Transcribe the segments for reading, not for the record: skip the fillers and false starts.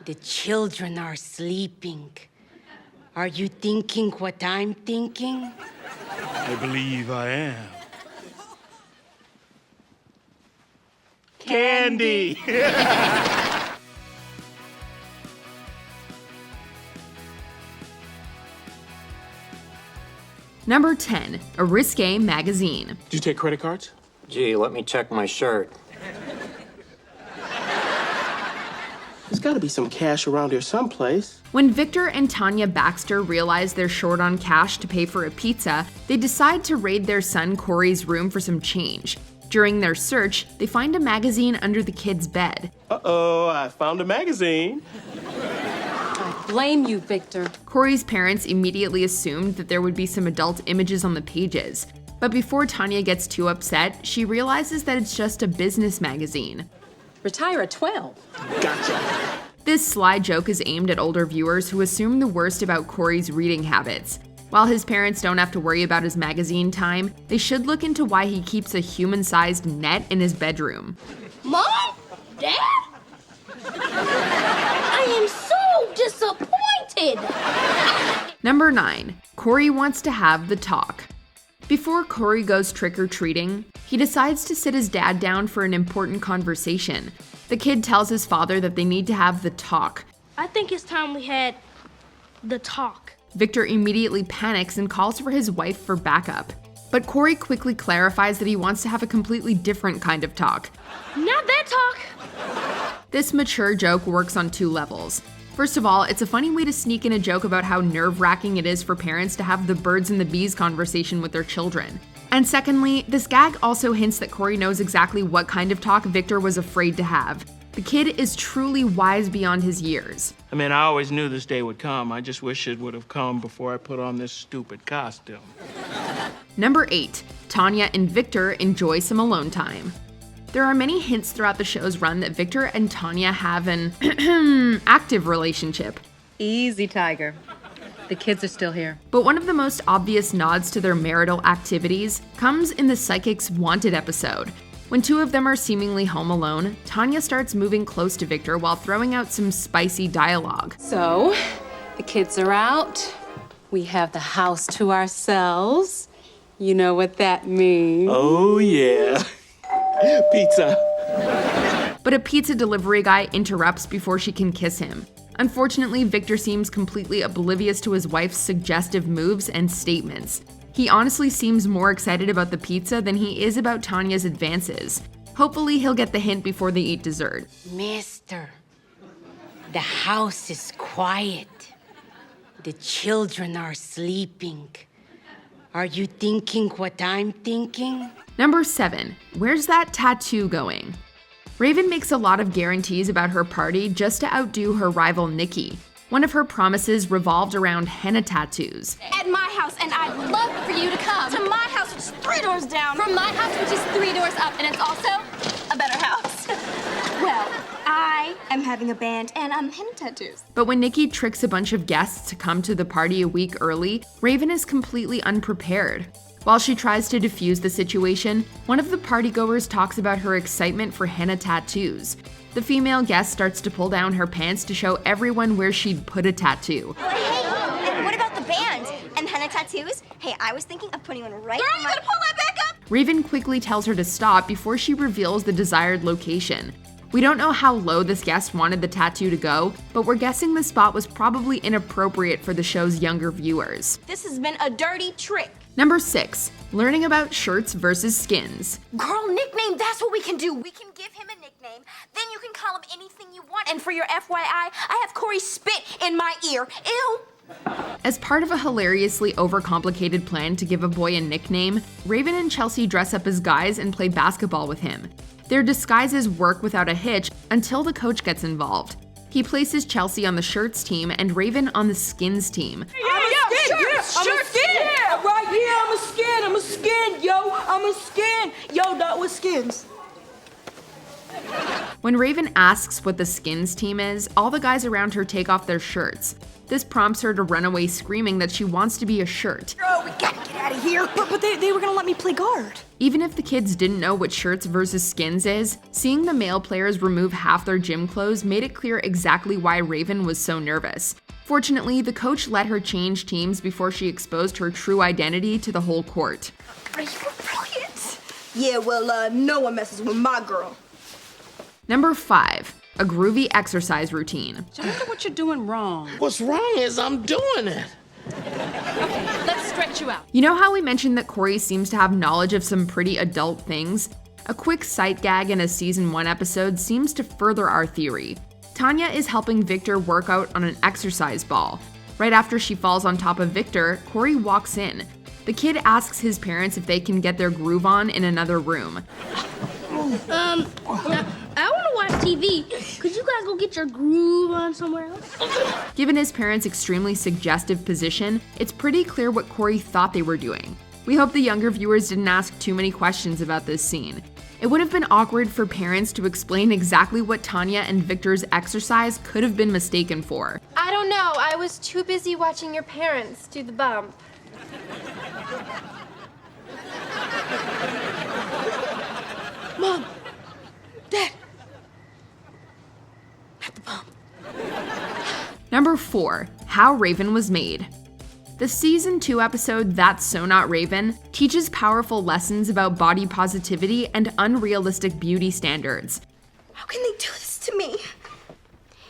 The children are sleeping. Are you thinking what I'm thinking? I believe I am. Candy. Number 10, a risque magazine. Did you take credit cards? Gee, let me check my shirt. There's gotta be some cash around here someplace. When Victor and Tanya Baxter realize they're short on cash to pay for a pizza, they decide to raid their son Cory's room for some change. During their search, they find a magazine under the kid's bed. Uh-oh, I found a magazine. I blame you, Victor. Cory's parents immediately assumed that there would be some adult images on the pages. But before Tanya gets too upset, she realizes that it's just a business magazine. Retire at 12. Gotcha. This sly joke is aimed at older viewers who assume the worst about Cory's reading habits. While his parents don't have to worry about his magazine time, they should look into why he keeps a human-sized net in his bedroom. Mom? Dad? I am so disappointed! Number 9. Cory wants to have the talk. Before Cory goes trick-or-treating, he decides to sit his dad down for an important conversation. The kid tells his father that they need to have the talk. I think it's time we had the talk. Victor immediately panics and calls for his wife for backup. But Cory quickly clarifies that he wants to have a completely different kind of talk. Not that talk! This mature joke works on 2 levels. First of all, it's a funny way to sneak in a joke about how nerve-wracking it is for parents to have the birds and the bees conversation with their children. And secondly, this gag also hints that Cory knows exactly what kind of talk Victor was afraid to have. The kid is truly wise beyond his years. I mean, I always knew this day would come. I just wish it would have come before I put on this stupid costume. Number 8, Tanya and Victor enjoy some alone time. There are many hints throughout the show's run that Victor and Tanya have an active relationship. Easy, Tiger. The kids are still here. But one of the most obvious nods to their marital activities comes in the Psychic's Wanted episode. When 2 of them are seemingly home alone, Tanya starts moving close to Victor while throwing out some spicy dialogue. So, the kids are out. We have the house to ourselves. You know what that means. Oh, yeah. Pizza. But a pizza delivery guy interrupts before she can kiss him. Unfortunately, Victor seems completely oblivious to his wife's suggestive moves and statements. He honestly seems more excited about the pizza than he is about Tanya's advances. Hopefully, he'll get the hint before they eat dessert. Mister, the house is quiet. The children are sleeping. Are you thinking what I'm thinking? Number 7. Where's that tattoo going? Raven makes a lot of guarantees about her party just to outdo her rival Nikki. One of her promises revolved around henna tattoos. At my house, and I'd love for you to come. To my house, which is 3 doors down. From my house, which is 3 doors up, and it's also a better house. Well, I am having a band, and I'm henna tattoos. But when Nikki tricks a bunch of guests to come to the party a week early, Raven is completely unprepared. While she tries to defuse the situation, one of the partygoers talks about her excitement for henna tattoos. The female guest starts to pull down her pants to show everyone where she'd put a tattoo. Hey, and what about the band and henna tattoos? Hey, I was thinking of putting one right Girl, on you my... gonna pull that back up? Raven quickly tells her to stop before she reveals the desired location. We don't know how low this guest wanted the tattoo to go, but we're guessing the spot was probably inappropriate for the show's younger viewers. This has been a dirty trick. Number 6. Learning about shirts versus skins. Girl, nickname, that's what we can do. We can give him a nickname, then you can call him anything you want. And for your FYI, I have Cory spit in my ear. Ew. As part of a hilariously overcomplicated plan to give a boy a nickname, Raven and Chelsea dress up as guys and play basketball with him. Their disguises work without a hitch until the coach gets involved. He places Chelsea on the shirts team and Raven on the skins team. I'm a skin, yo, I'm a skin. Yo, dog, what skins? When Raven asks what the Skins team is, all the guys around her take off their shirts. This prompts her to run away screaming that she wants to be a shirt. Oh, we gotta get out of here. But they were gonna let me play guard. Even if the kids didn't know what shirts versus skins is, seeing the male players remove half their gym clothes made it clear exactly why Raven was so nervous. Fortunately, the coach let her change teams before she exposed her true identity to the whole court. Are you brilliant? Yeah, well, no one messes with my girl. Number 5. A groovy exercise routine. I wonder what you're doing wrong. What's wrong is I'm doing it. Let's stretch you out. You know how we mentioned that Cory seems to have knowledge of some pretty adult things? A quick sight gag in a season 1 episode seems to further our theory. Tanya is helping Victor work out on an exercise ball. Right after she falls on top of Victor, Cory walks in. The kid asks his parents if they can get their groove on in another room. I want to watch TV. Could you guys go get your groove on somewhere else? Given his parents' extremely suggestive position, it's pretty clear what Cory thought they were doing. We hope the younger viewers didn't ask too many questions about this scene. It would have been awkward for parents to explain exactly what Tanya and Victor's exercise could have been mistaken for. I don't know. I was too busy watching your parents do the bump. Mom, Dad. Number 4. How Raven Was Made. The season 2 episode That's So Not Raven teaches powerful lessons about body positivity and unrealistic beauty standards. How can they do this to me?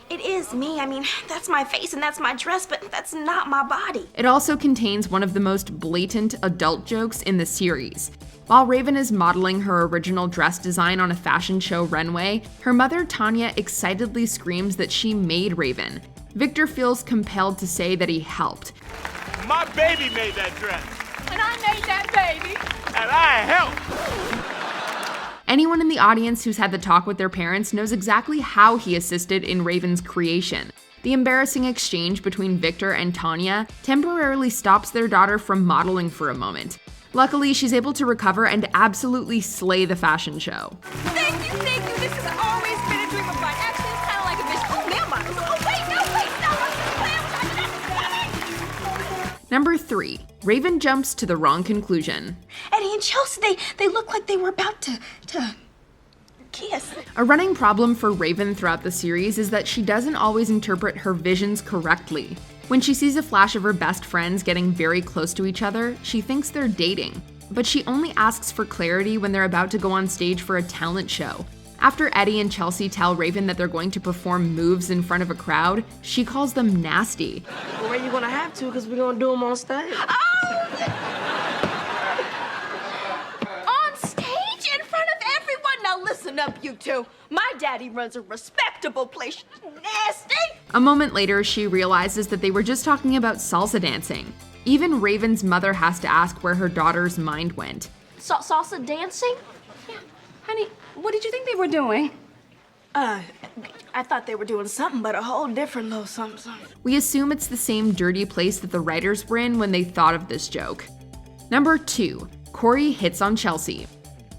It is me. I mean, that's my face and that's my dress, but that's not my body. It also contains one of the most blatant adult jokes in the series. While Raven is modeling her original dress design on a fashion show runway, her mother Tanya excitedly screams that she made Raven. Victor feels compelled to say that he helped. My baby made that dress. And I made that baby. And I helped. Anyone in the audience who's had the talk with their parents knows exactly how he assisted in Raven's creation. The embarrassing exchange between Victor and Tanya temporarily stops their daughter from modeling for a moment. Luckily, she's able to recover and absolutely slay the fashion show. Thank you. This has always been a dream of mine. Actually, it's kind of like a vision. Oh, male models. Oh, wait, no, Number 3. Raven jumps to the wrong conclusion. Eddie and Chelsea, they look like they were about to kiss. A running problem for Raven throughout the series is that she doesn't always interpret her visions correctly. When she sees a flash of her best friends getting very close to each other, she thinks they're dating. But she only asks for clarity when they're about to go on stage for a talent show. After Eddie and Chelsea tell Raven that they're going to perform moves in front of a crowd, she calls them nasty. Well, you're gonna have to, because we're gonna do them on stage. On stage in front of everyone? Now listen up, you two. My daddy runs a respectable place. Nasty! A moment later, she realizes that they were just talking about salsa dancing. Even Raven's mother has to ask where her daughter's mind went. Salsa dancing? Yeah. Honey, what did you think they were doing? I thought they were doing something, but a whole different little something. We assume it's the same dirty place that the writers were in when they thought of this joke. Number 2. Cory hits on Chelsea.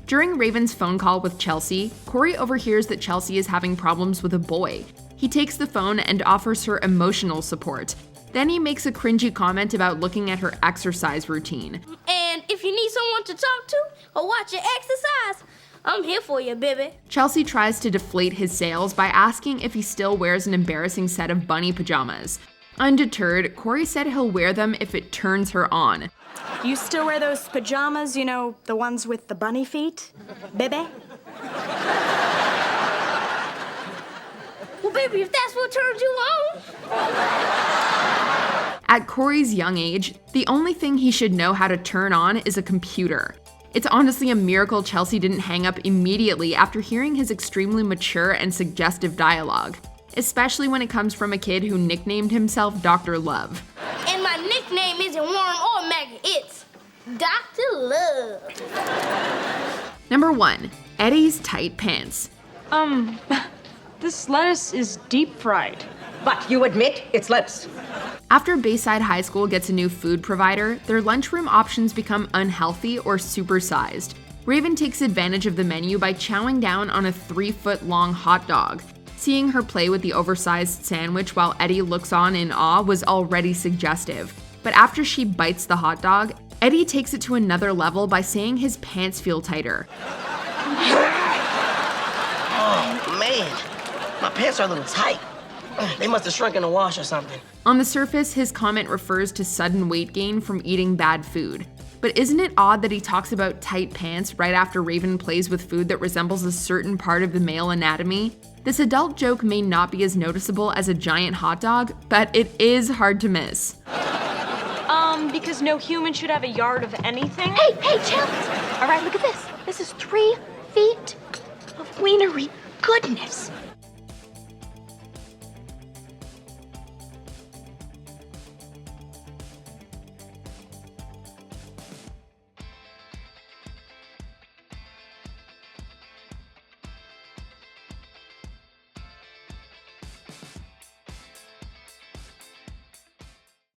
During Raven's phone call with Chelsea, Cory overhears that Chelsea is having problems with a boy. He takes the phone and offers her emotional support. Then he makes a cringy comment about looking at her exercise routine. And if you need someone to talk to or watch your exercise, I'm here for you, baby. Chelsea tries to deflate his sails by asking if he still wears an embarrassing set of bunny pajamas. Undeterred, Cory said he'll wear them if it turns her on. You still wear those pajamas, you know, the ones with the bunny feet? Baby? Well, baby, if that's what turns you on. At Cory's young age, the only thing he should know how to turn on is a computer. It's honestly a miracle Chelsea didn't hang up immediately after hearing his extremely mature and suggestive dialogue, especially when it comes from a kid who nicknamed himself Dr. Love. And my nickname isn't Worm or Maggot, it's Dr. Love. Number 1. Eddie's tight pants. This lettuce is deep fried. But you admit it's lettuce. After Bayside High School gets a new food provider, their lunchroom options become unhealthy or supersized. Raven takes advantage of the menu by chowing down on a 3-foot-long hot dog. Seeing her play with the oversized sandwich while Eddie looks on in awe was already suggestive. But after she bites the hot dog, Eddie takes it to another level by saying his pants feel tighter. Oh, man. My pants are a little tight. They must have shrunk in the wash or something. On the surface, his comment refers to sudden weight gain from eating bad food. But isn't it odd that he talks about tight pants right after Raven plays with food that resembles a certain part of the male anatomy? This adult joke may not be as noticeable as a giant hot dog, but it is hard to miss. Because no human should have a yard of anything? Hey, chill. All right, look at this. This is 3 feet of wienery goodness.